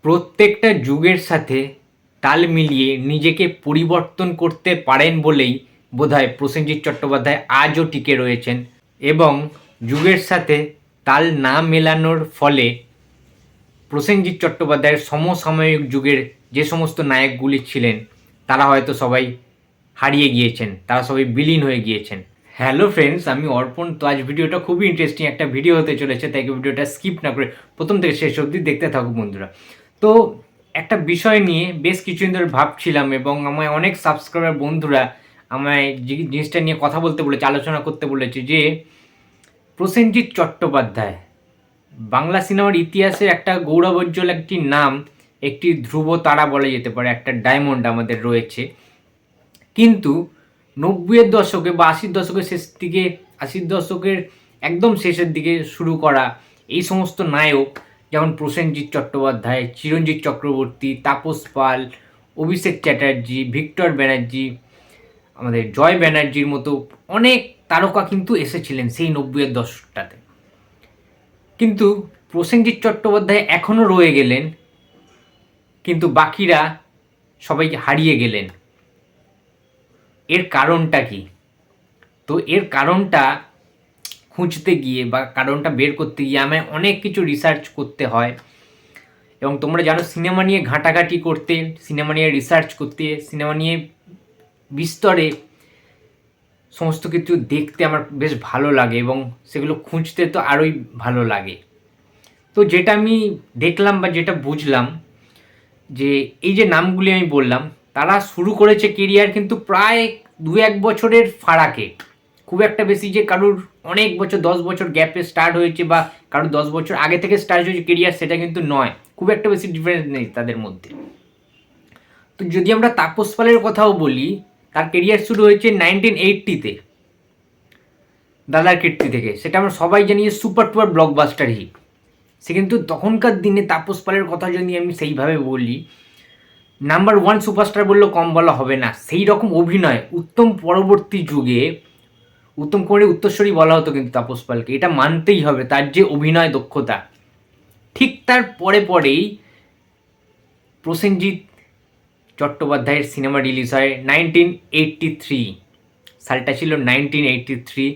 প্রত্যেকটা যুগের সাথে তাল মিলিয়ে নিজেকে পরিবর্তন করতে পারেন বলেই বোধহয় প্রসেনজিৎ চট্টোপাধ্যায় আজও টিকে রয়েছেন, এবং যুগের সাথে তাল না মেলানোর ফলে প্রসেনজিৎ চট্টোপাধ্যায়ের সমসাময়িক যুগের যে সমস্ত নায়কগুলি ছিলেন তারা হয়তো সবাই হারিয়ে গিয়েছেন, তারা সবাই বিলীন হয়ে গিয়েছেন। হ্যালো ফ্রেন্ডস, আমি অর্পণ। তো আজ ভিডিওটা খুবই ইন্টারেস্টিং একটা ভিডিও হতে চলেছে, তাই ভিডিওটা স্কিপ না করে প্রথম থেকে শেষ অবধি দেখতে থাকুক বন্ধুরা। তো একটা বিষয় নিয়ে বেশ কিছুদিন ধরে ভাবছিলাম, এবং আমায় অনেক সাবস্ক্রাইবার বন্ধুরা আমায় জিনিসটা নিয়ে কথা বলতে বলেছে, আলোচনা করতে বলেছে যে প্রসেনজিৎ চট্টোপাধ্যায় বাংলা সিনেমার ইতিহাসে একটা গৌরবোজ্জ্বল একটি নাম, একটি ধ্রুব তারা বলা যেতে পারে, একটা ডায়মন্ড আমাদের রয়েছে। কিন্তু 90-এর দশকে বা 80-র দশকের শেষ দিকে, 80-র দশকের একদম শেষের দিকে শুরু করা এই সমস্ত নায়ক, যেমন প্রসেনজিৎ চট্টোপাধ্যায়, চিরঞ্জিত চক্রবর্তী, তাপস পাল, অভিষেক চ্যাটার্জি, ভিক্টর ব্যানার্জি, আমাদের জয় ব্যানার্জির মতো অনেক তারকা কিন্তু এসেছিলেন সেই 90-এর দশকটাতে। কিন্তু প্রসেনজিৎ চট্টোপাধ্যায় এখনও রয়ে গেলেন, কিন্তু বাকিরা সবাই হারিয়ে গেলেন। এর কারণটা কি? তো এর কারণটা খুঁজতে গিয়ে বা কারণটা বের করতে গিয়ে আমায় অনেক কিছু রিসার্চ করতে হয়, এবং তোমরা জানো সিনেমা নিয়ে ঘাঁটাঘাঁটি করতে, সিনেমা নিয়ে রিসার্চ করতে, সিনেমা নিয়ে বিস্তরে সমস্ত কিছু দেখতে আমার বেশ ভালো লাগে, এবং সেগুলো খুঁজতে তো আরোই ভালো লাগে। তো যেটা আমি দেখলাম বা যেটা বুঝলাম, যে এই যে নামগুলি আমি বললাম, তারা শুরু করেছে কেরিয়ার কিন্তু প্রায় 2-1 বছরের ফারাকে। খুব একটা বেশি যে কারুর অনেক বছর, 10 বছর গ্যাপে স্টার্ট হয়েছে বা কারুর 10 বছর আগে থেকে স্টার্ট হয়েছে কেরিয়ার, সেটা কিন্তু নয়। খুব একটা বেশি ডিফারেন্স নেই তাদের মধ্যে। তো যদি আমরা তাপস পালের কথাও বলি, তার কেরিয়ার শুরু হয়েছে 1980-তে দাদার কীর্তি থেকে। সেটা আমরা সবাই জানি যে সুপার টুপার ব্লকবাস্টার হিট। সে কিন্তু তখনকার দিনে তাপস পালের কথা যদি আমি সেইভাবে বলি, নাম্বার 1 সুপারস্টার বললেও কম বলা হবে না। সেই রকম অভিনয় উত্তম পরবর্তী যুগে উত্তম কুমারের উত্তরস্বরী বলা হতো কিন্তু তাপস পালকে, এটা মানতেই হবে, তার যে অভিনয় দক্ষতা। ঠিক তার পরেই প্রসেনজিৎ চট্টোপাধ্যায়ের সিনেমা রিলিজ হয় 1983। সালটা ছিল 1983,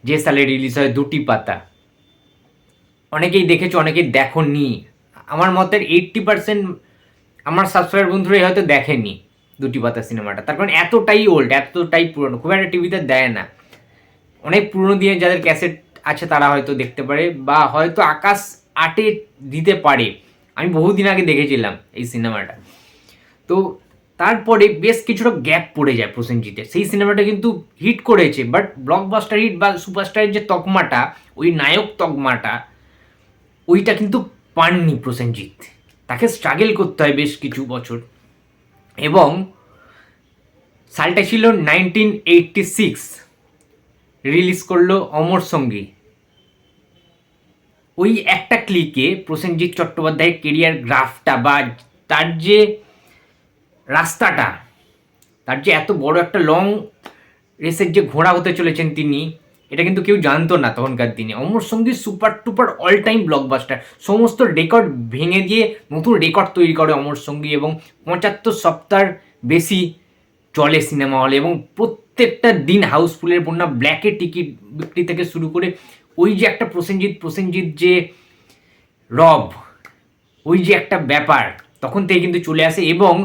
যে সালে রিলিজ হয় দুটি পাতা। অনেকেই দেখেছো, অনেকেই দেখোনি। আমার মতের 80% আমার সাবস্ক্রাইবার বন্ধুরাই হয়তো দেখেনি দুটি পাতা সিনেমাটা, তার কারণ এতটাই ওল্ড, এতটাই পুরনো, খুব একটা টিভিতে দেয় না। অনেক পুরনো দিনে যাদের ক্যাসেট আছে তারা হয়তো দেখতে পারে, বা হয়তো আকাশ 8-এ দিতে পারে। আমি বহুদিন আগে দেখেছিলাম এই সিনেমাটা। তো তারপরে বেশ কিছুটা গ্যাপ পড়ে যায় প্রসেনজিতের। সেই সিনেমাটা কিন্তু হিট করেছে, বাট ব্লকবাস্টার হিট বা সুপারস্টারের যে তকমাটা, ওই নায়ক তকমাটা, ওইটা কিন্তু পাননি প্রসেনজিৎ। তাকে স্ট্রাগল করতে হয় বেশ কিছু বছর, এবং সালটা ছিল 1986, রিলিজ করলো অমর সঙ্গী। ওই একটা ক্লিকে প্রসেনজিৎ চট্টোপাধ্যায়ের কেরিয়ার গ্রাফটা বা তার যে রাস্তাটা, তার যে এত বড় একটা লং রেসের যে ঘোড়া হতে চলেছেন তিনি, এটা কিন্তু কেউ জানতো না তখনকার দিনে। অমর সঙ্গী সুপার টুপার অল টাইম ব্লকবাস্টার, সমস্ত রেকর্ড ভেঙে দিয়ে নতুন রেকর্ড তৈরি করে অমর সঙ্গী, এবং 75 সপ্তাহ বেশি চলে সিনেমা হলে, এবং প্রত্যেকটা দিন হাউসফুলের বন্যা, ব্ল্যাকে টিকিট বিক্রি থেকে শুরু করে ওই যে একটা প্রসেনজিৎ যে রব, ওই যে একটা ব্যাপার তখন থেকে কিন্তু চলে আসে। এবং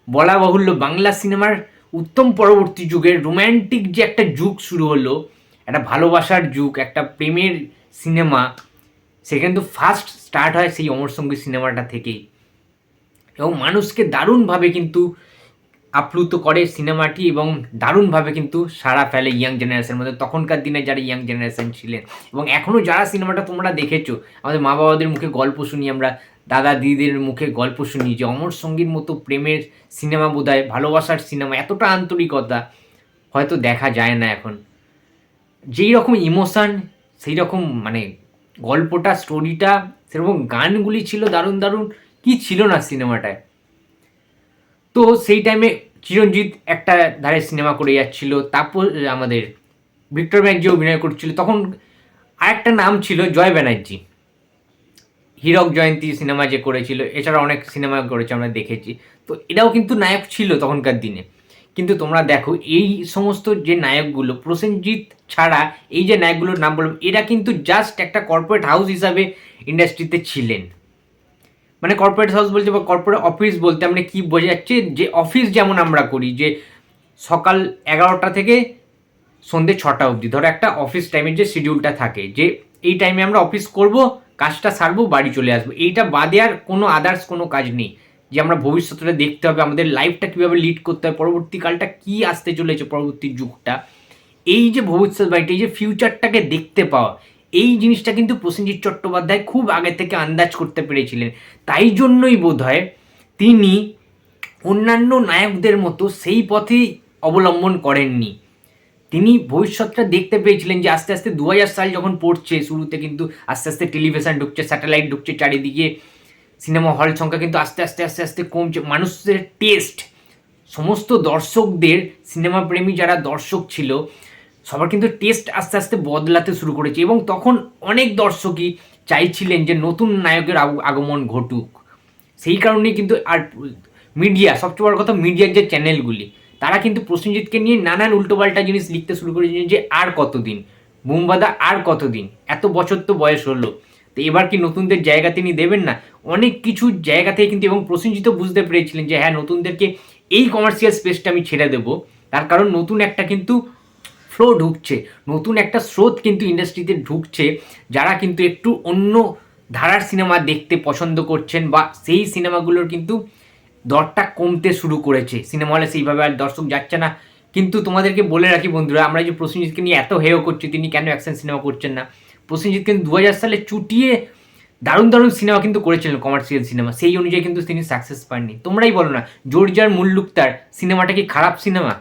বলা বাহুল্য, বাংলা সিনেমার উত্তম পরবর্তী যুগের রোম্যান্টিক যে একটা যুগ শুরু হলো, একটা ভালোবাসার যুগ, একটা প্রেমের সিনেমা, সে কিন্তু ফার্স্ট স্টার্ট হয় সেই অমর সঙ্গী সিনেমাটা থেকেই, এবং মানুষকে দারুণভাবে কিন্তু আপ্লুত করে সিনেমাটি, এবং দারুণভাবে কিন্তু সাড়া ফেলে ইয়াং জেনারেশনের মধ্যে, তখনকার দিনে যারা ইয়াং জেনারেশন ছিলেন। এবং এখনও যারা সিনেমাটা তোমরা দেখেছো, আমাদের মা বাবাদের মুখে গল্প শুনি, আমরা দাদা দিদিদের মুখে গল্প শুনি যে অমর সঙ্গীর মতো প্রেমের সিনেমা বোধহয়, ভালোবাসার সিনেমা, এতটা আন্তরিকতা হয়তো দেখা যায় না এখন। যেই রকম ইমোশান, সেই রকম মানে গল্পটা, স্টোরিটা, সেরকম গানগুলি ছিল দারুণ দারুণ, কি ছিল না সিনেমাটায়। তো সেই টাইমে চিরঞ্জিত একটা ধারে সিনেমা করে যাচ্ছিল, তারপর আমাদের ভিক্টর ব্যানার্জি অভিনয় করছিল, তখন আরেকটা নাম ছিল জয় ব্যানার্জি। হীরক জয়ন্তী সিনেমা যে করেছিল, এছাড়া অনেক সিনেমা করেছে আমরা দেখেছি। তো এটাও কিন্তু নায়ক ছিল তখনকার দিনে। কিন্তু তোমরা দেখো এই সমস্ত যে নায়কগুলো, প্রসেনজিৎ ছাড়া এই যে নায়কগুলোর নাম বললাম, এরা কিন্তু জাস্ট একটা কর্পোরেট হাউস হিসাবে ইন্ডাস্ট্রিতে ছিলেন। মানে কর্পোরেট হাউস বলতে বা কর্পোরেট অফিস বলতে আমরা কি বোঝা যাচ্ছে, যে অফিস যেমন আমরা করি, যে সকাল 11টা থেকে সন্ধ্যে 6টা অবধি, ধরো একটা অফিস টাইমের যে শিডিউলটা থাকে, যে এই টাইমে আমরা অফিস করব, কাজটা সারবো, বাড়ি চলে আসবো, এইটা বাদে আর কোনো আদার্স কোনো কাজ নেই। যে আমরা ভবিষ্যৎটা দেখতে হবে, আমাদের লাইফটা কীভাবে লিড করতে হবে, পরবর্তীকালটা কী আসতে চলেছে, পরবর্তী যুগটা, এই যে ভবিষ্যৎবাণীটা, এই যে ফিউচারটাকে দেখতে পাওয়া, এই জিনিসটা কিন্তু প্রসেনজিৎ চট্টোপাধ্যায় খুব আগে থেকে আন্দাজ করতে পেরেছিলেন। তাই জন্যই বোধহয় তিনি অন্যান্য নায়কদের মতো সেই পথেই অবলম্বন করেননি। তিনি ভবিষ্যৎটা দেখতে পেয়েছিলেন যে আস্তে আস্তে 2000 সাল যখন পড়ছে, শুরুতে কিন্তু আস্তে আস্তে টেলিভিশন ঢুকছে, স্যাটেলাইট ঢুকছে চারিদিকে, সিনেমা হল সংখ্যা কিন্তু আস্তে আস্তে আস্তে আস্তে কমছে, মানুষের টেস্ট, সমস্ত দর্শকদের, সিনেমা প্রেমী যারা দর্শক ছিল সবার কিন্তু টেস্ট আস্তে আস্তে বদলাতে শুরু করেছে, এবং তখন অনেক দর্শকই চাইছিলেন যে নতুন নায়কের আগমন ঘটুক। সেই কারণেই কিন্তু আর মিডিয়া, সবচেয়ে বড় কথা মিডিয়ার যে চ্যানেলগুলি, তারা কিন্তু প্রসেনজিৎকে নিয়ে নানান উল্টোপাল্টা জিনিস লিখতে শুরু করেছেন, যে আর কতদিন বুমবাদা, আর কতদিন, এত বছর তো বয়স হলো, তো এবার কি নতুনদের জায়গা তিনি দেবেন না? অনেক কিছু জায়গা থেকে কিন্তু, এবং প্রসেনজিৎও বুঝতে পেরেছিলেন যে হ্যাঁ, নতুনদেরকে এই কমার্শিয়াল স্পেসটা আমি ছেড়ে দেবো, তার কারণ নতুন একটা কিন্তু ফ্লো ঢুকছে, নতুন একটা স্রোত কিন্তু ইন্ডাস্ট্রিতে ঢুকছে, যারা কিন্তু একটু অন্য ধারার সিনেমা দেখতে পছন্দ করছেন, বা সেই সিনেমাগুলোর কিন্তু দরটা কমতে শুরু করেছে, সিনেমা হলে সেইভাবে আর দর্শক যাচ্ছে না। কিন্তু তোমাদেরকে বলে রাখি বন্ধুরা, আমরা যে প্রসেনজিৎকে নিয়ে এত হেয় করছি, তিনি কেন অ্যাকশন সিনেমা করছেন না, প্রসেনজিৎ কিন্তু 2000 সালে চুটিয়ে দারুণ দারুণ সিনেমা কিন্তু করেছিলেন, কমার্শিয়াল সিনেমা, সেই অনুযায়ী কিন্তু তিনি সাকসেস পাননি। তোমরাই বলো না, জর্জার মুল্লুকতার সিনেমাটা কি খারাপ সিনেমা?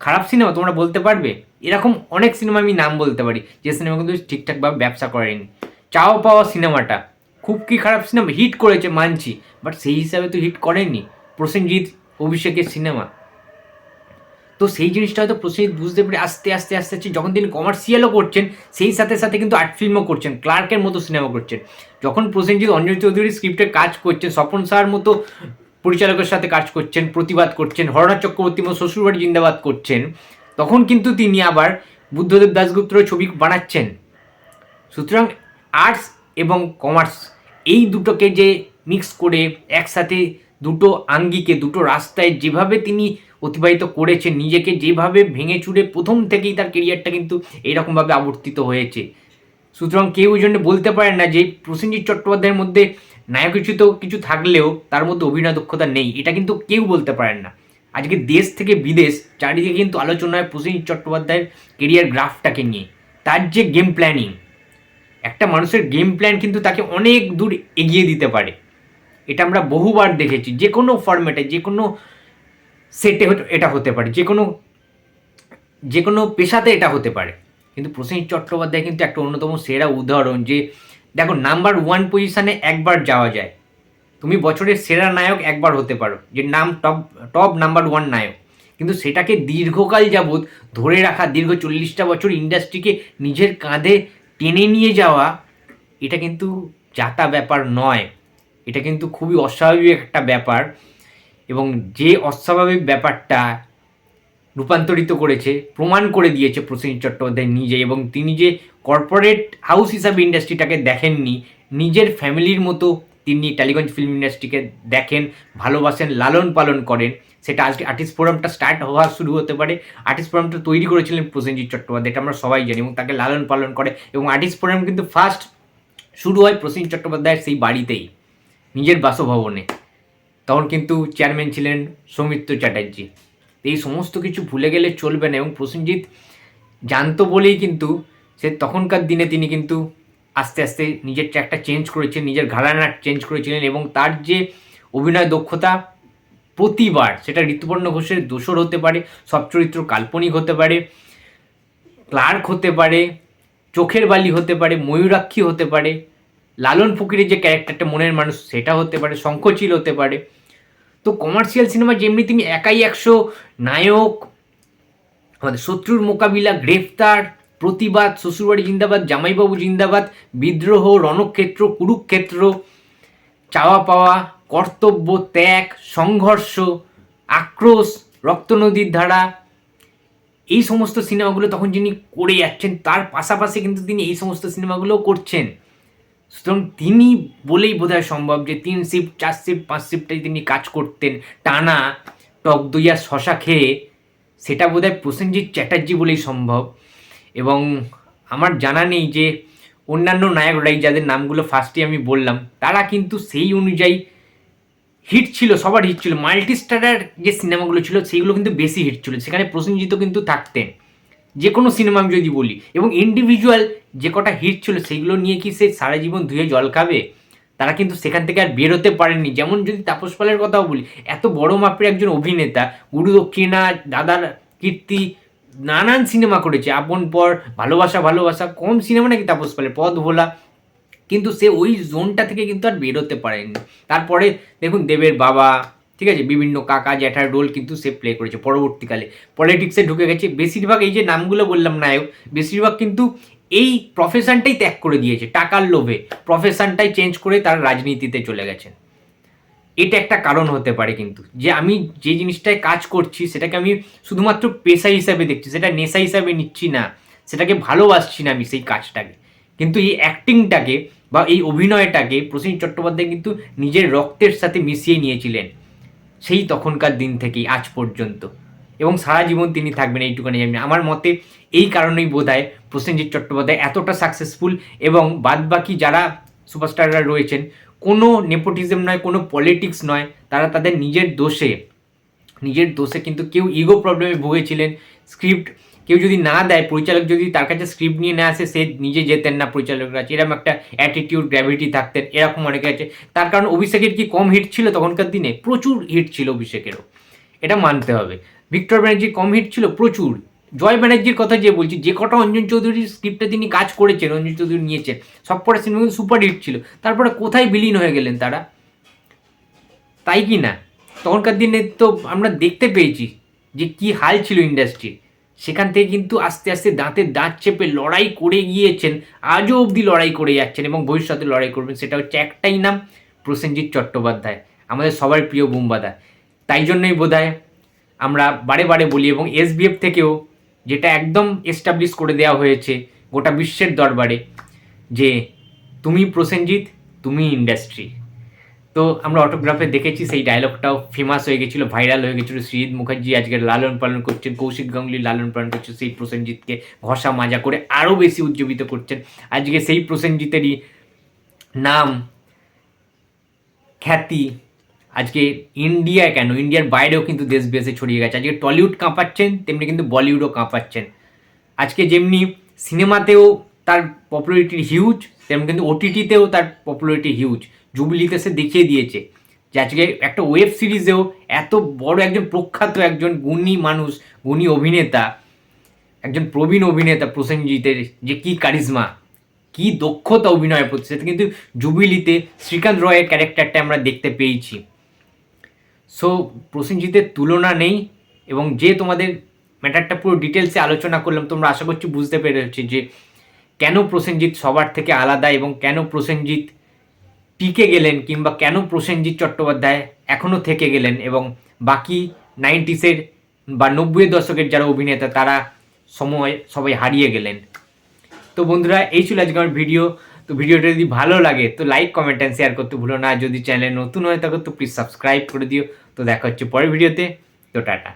খারাপ সিনেমা তোমরা বলতে পারবে? এরকম অনেক সিনেমা আমি নাম বলতে পারি যে সিনেমা কিন্তু ঠিকঠাকভাবে ব্যবসা করেনি। চাও পাওয়া সিনেমাটা খুব কি খারাপ সিনেমা? হিট করেছে মানছি, বাট সেই হিসাবে তো হিট করেনি প্রসেনজিৎ অভিষেকের সিনেমা। তো সেই জিনিসটা হয়তো প্রসেনজিৎ বুঝতে পেরে আস্তে আস্তে আস্তে আস্তে যখন তিনি কমার্শিয়ালও করছেন, সেই সাথে সাথে কিন্তু আর্ট ফিল্মও করছেন, ক্লার্কের মতো সিনেমা করছেন। যখন প্রসেনজিৎ অঞ্জলি চৌধুরীর স্ক্রিপ্টে কাজ করছেন, স্বপন শাহর মতো পরিচালকের সাথে কাজ করছেন, প্রতিবাদ করছেন, হরনাথ চক্রবর্তী মতো শ্বশুরবাড়ি জিন্দাবাদ করছেন, তখন কিন্তু তিনি আবার বুদ্ধদেব দাশগুপ্তর ছবি বানাচ্ছেন। সুতরাং আর্টস এবং কমার্স এই দুটোকে যে মিক্স করে একসাথে দুটো আঙ্গিকে, দুটো রাস্তায় যেভাবে তিনি অতিবাহিত করেছেন, নিজেকে যেভাবে ভেঙে চুরে প্রথম থেকেই তার কেরিয়ারটা কিন্তু এইরকমভাবে আবর্তিত হয়েছে। সুতরাং কেউ ওই জন্য বলতে পারেন না যে প্রসেনজিৎ চট্টোপাধ্যায়ের মধ্যে নায়কোচিত কিছু থাকলেও তার মধ্যে অভিনয় দক্ষতা নেই, এটা কিন্তু কেউ বলতে পারেন না। আজকে দেশ থেকে বিদেশ চারিদিকে কিন্তু আলোচনা হয় প্রসেনজিৎ চট্টোপাধ্যায়ের কেরিয়ার গ্রাফটাকে নিয়ে, তার যে গেম প্ল্যানিং, একটা মানুষের গেম প্ল্যান কিন্তু তাকে অনেক দূর এগিয়ে দিতে পারে। এটা আমরা বহুবার দেখেছি, যে কোনো ফরম্যাটে, যে কোনো সেটে এটা হতে পারে, যে কোনো পেশাতে এটা হতে পারে। কিন্তু প্রসেনজিৎ চট্টোপাধ্যায় কিন্তু একটা অন্যতম সেরা উদাহরণ, যে দেখো নাম্বার 1 পজিশানে একবার যাওয়া যায়, তুমি বছরের সেরা নায়ক একবার হতে পারো, যে নাম টপ নাম্বার 1 নায়ক, কিন্তু সেটাকে দীর্ঘকাল যাবৎ ধরে রাখা, দীর্ঘ 40টা বছর ইন্ডাস্ট্রিকে নিজের কাঁধে টেনে নিয়ে যাওয়া, এটা কিন্তু জাতা ব্যাপার নয়, এটা কিন্তু খুবই অস্বাভাবিক একটা ব্যাপার। এবং যে অস্বাভাবিক ব্যাপারটা রূপান্তরিত করেছে, প্রমাণ করে দিয়েছে প্রসেনজিৎ চট্টোপাধ্যায় নিজে, এবং তিনি যে কর্পোরেট হাউস হিসাবে ইন্ডাস্ট্রিটাকে দেখেননি, নিজের ফ্যামিলির মতো তিনি টালিগঞ্জ ফিল্ম ইন্ডাস্ট্রিকে দেখেন, ভালোবাসেন, লালন পালন করেন। সেটা আজকে আর্টিস্ট ফোরামটা স্টার্ট হওয়া শুরু হতে পারে, আর্টিস্ট ফোরামটা তৈরি করেছিলেন প্রসেনজিৎ চট্টোপাধ্যায়, এটা আমরা সবাই জানি, এবং তাকে লালন পালন করে। এবং আর্টিস্ট ফোরাম কিন্তু ফার্স্ট শুরু হয় প্রসেনজিৎ চট্টোপাধ্যায়ের সেই বাড়িতেই, নিজের বাসভবনে। তখন কিন্তু চেয়ারম্যান ছিলেন সৌমিত্র চ্যাটার্জি। এই সমস্ত কিছু ভুলে গেলে চলবে না, এবং প্রসেনজিৎ জানতো বলেই কিন্তু সে তখনকার দিনে তিনি কিন্তু আস্তে আস্তে নিজের ট্র্যাকটা চেঞ্জ করেছেন, নিজের ঘরানা চেঞ্জ করেছিলেন, এবং তার যে অভিনয় দক্ষতা, প্রতিবার সেটা ঋতুপর্ণ ঘোষের দোসর হতে পারে, সব চরিত্র কাল্পনিক হতে পারে, ক্লার্ক হতে পারে, চোখের বালি হতে পারে, ময়ূরাক্ষী হতে পারে, লালন ফকিরের যে ক্যারেক্টারটা মনের মানুষ সেটা হতে পারে, শঙ্খচিল হতে পারে। তো কমার্শিয়াল সিনেমা যেমনি তুমি একাই 100 নায়ক, আমাদের শত্রুর মোকাবিলা, গ্রেফতার, প্রতিবাদ, শ্বশুরবাড়ি জিন্দাবাদ, জামাইবাবু জিন্দাবাদ, বিদ্রোহ, রণক্ষেত্র, কুরুক্ষেত্র, চাওয়া পাওয়া, কর্তব্য, ত্যাগ, সংঘর্ষ, আক্রোশ, রক্তনদীর ধারা, এই সমস্ত সিনেমাগুলো তখন যিনি করে যাচ্ছেন, তার পাশাপাশি কিন্তু তিনি এই সমস্ত সিনেমাগুলোও করছেন। সুতরাং তিনি বলেই বোধহয় সম্ভব যে 3 শিফট, 4 শিফট, 5 শিফটে তিনি কাজ করতেন টানা টক দই আর শশা খেয়ে, সেটা বোধহয় প্রসেনজিৎ চ্যাটার্জি বলেই সম্ভব। এবং আমার জানা নেই যে অন্যান্য নায়করাই, যাদের নামগুলো ফার্স্টে আমি বললাম, তারা কিন্তু সেই অনুযায়ী হিট ছিল, সবার হিট ছিল। মাল্টি স্টারার যে সিনেমাগুলো ছিল সেইগুলো কিন্তু বেশি হিট ছিল, সেখানে প্রসেনজিৎও কিন্তু থাকতেন, যে কোনো সিনেমা আমি যদি বলি। এবং ইন্ডিভিজুয়াল যে কটা হিট ছিল সেইগুলো নিয়ে কি সে সারা জীবন ধুয়ে জল খাবে? তারা কিন্তু সেখান থেকে আর বেরোতে পারেননি। যেমন যদি তাপস পালের কথাও বলি, এত বড় মাপের একজন অভিনেতা, গুরু দক্ষিণা, দাদার কীর্তি, নানান সিনেমা করেছে, আপন পর, ভালোবাসা ভালোবাসা, কম সিনেমা নাকি তাপস পালের, পথ ভোলা, কিন্তু সে ওই জোনটা থেকে কিন্তু আর বেরোতে পারেনি। তারপরে দেখুন দেবের বাবা, ঠিক আছে, বিভিন্ন কাকা জ্যাঠার রোল কিন্তু সে প্লে করেছে। পরবর্তীকালে পলিটিক্সে ঢুকে গেছে। বেশিরভাগ এই যে নামগুলো বললাম নায়ক, বেশিরভাগ কিন্তু এই প্রফেশনটাই ত্যাগ করে দিয়েছে, টাকার লোভে প্রফেশনটাই চেঞ্জ করে তারা রাজনীতিতে চলে গেছেন। এটা একটা কারণ হতে পারে কিন্তু, যে আমি যে জিনিসটায় কাজ করছি সেটাকে আমি শুধুমাত্র পেশা হিসাবে দেখছি, সেটা নেশা হিসাবে নিচ্ছি না, সেটাকে ভালোবাসছি না আমি সেই কাজটাকে। কিন্তু এই অ্যাক্টিংটাকে বা এই অভিনয়টাকে প্রসেনজিৎ চট্টোপাধ্যায় কিন্তু নিজের রক্তের সাথে মিশিয়ে নিয়েছিলেন, সেই তখনকার দিন থেকেই আজ পর্যন্ত, এবং সারা জীবন তিনি থাকবেন, এইটুখানি জানি। আমার মতে এই কারণেই বোধহয় প্রসেনজিৎ চট্টোপাধ্যায় এতটা সাকসেসফুল, এবং বাদবাকি যারা সুপারস্টাররা রয়েছেন, কোনো নেপোটিজম নয়, কোনো পলিটিক্স নয়, তারা তাদের নিজের দোষে কিন্তু কেউ ইগো প্রবলেমে ভুগেছিলেন। স্ক্রিপ্ট কেউ যদি না দেয়, পরিচালক যদি তার কাছে স্ক্রিপ্ট নিয়ে না আসে, সে নিজে যেতেন না পরিচালকের কাছে, এরকম একটা অ্যাটিটিউড, গ্র্যাভিটি থাকতেন, এরকম অনেকে আছে। তার কারণ অভিষেকের কি কম হিট ছিল তখনকার দিনে? প্রচুর হিট ছিল অভিষেকেরও, এটা মানতে হবে। ভিক্টর ব্যানার্জির কম হিট ছিল? প্রচুর। জয় ব্যানার্জির কথা যে বলছি, যে কটা অঞ্জন চৌধুরীর স্ক্রিপ্টে তিনি কাজ করেছেন, অঞ্জন চৌধুরী নিয়েছেন, সবকটা সিনেমা কিন্তু সুপার হিট ছিল। তারপরে কোথায় বিলীন হয়ে গেলেন তারা? তাই কি না? তখনকার দিনে তো আমরা দেখতে পেয়েছি যে কি হাল ছিল ইন্ডাস্ট্রির। সেখান থেকে কিন্তু আস্তে আস্তে দাঁতে দাঁত চেপে লড়াই করে গিয়েছেন, আজও অবধি লড়াই করে যাচ্ছেন এবং ভবিষ্যতে লড়াই করবেন। সেটা হচ্ছে একটাই নাম, প্রসেনজিৎ চট্টোপাধ্যায়, আমাদের সবার প্রিয় বুম্বাদা। তাই জন্যই বোধহয় আমরা বারে বারে বলি, এবং এসবিএফ থেকেও যেটা একদম এস্টাবলিশ করে দেওয়া হয়েছে গোটা বিশ্বের দরবারে, যে তুমি প্রসেনজিৎ, তুমি ইন্ডাস্ট্রি। তো আমরা অটোগ্রাফে দেখেছি, সেই ডায়লগটাও ফেমাস হয়ে গেছিলো, ভাইরাল হয়ে গেছিলো। সৃজিত মুখার্জি আজকে লালন পালন করছেন, কৌশিক গাঙ্গুলি লালন পালন করছেন, সেই প্রসেনজিৎকে ঘষা মাজা করে আরও বেশি উজ্জীবিত করছেন। আজকে সেই প্রসেনজিতেরই নাম, খ্যাতি আজকে ইন্ডিয়া কেন, ইন্ডিয়ার বাইরেও কিন্তু দেশ বিদেশে ছড়িয়ে গেছে। আজকে টলিউড কাঁপাচ্ছেন, তেমনি কিন্তু বলিউডও কাঁপাচ্ছেন। আজকে যেমনি সিনেমাতেও তার পপুলারিটি হিউজ, তেমনি কিন্তু ওটিটিতেও তার পপুলারিটি হিউজ। জুবিলিতে সে দেখিয়ে দিয়েছে যে আজকে একটা ওয়েব সিরিজেও এত বড় একজন প্রখ্যাত, একজন গুণী মানুষ, গুণী অভিনেতা, একজন প্রবীণ অভিনেতা প্রসেনজিতের যে কী কারিজমা, কী দক্ষতা অভিনয়ের প্রতি, সেটা কিন্তু জুবিলিতে শ্রীকান্ত রয়ের ক্যারেক্টারটা আমরা দেখতে পেয়েছি। সো প্রসেনজিতের তুলনা নেই। এবং যে তোমাদের ম্যাটারটা পুরো ডিটেলসে আলোচনা করলাম, তোমরা আশা করছি বুঝতে পেরেছি যে কেন প্রসেনজিৎ সবার থেকে আলাদা, এবং কেন প্রসেনজিৎ টিকে গেলেন, কিংবা কেন প্রসেনজিৎ চট্টোপাধ্যায় এখনও থেকে গেলেন, এবং বাকি 90s বা 90-এর দশকের যারা অভিনেতা তারা সবাই হারিয়ে গেলেন। তো বন্ধুরা, এই ছিল আজকে আমার ভিডিও। তো ভিডিওটা যদি ভালো লাগে তো লাইক, কমেন্ট অ্যান্ড শেয়ার করতে ভুলো না। যদি চ্যানেলে নতুন হয়ে থাকো তো প্লিজ সাবস্ক্রাইব করে দিও। তো দেখা হচ্ছে পরের ভিডিওতে। তো টাটা।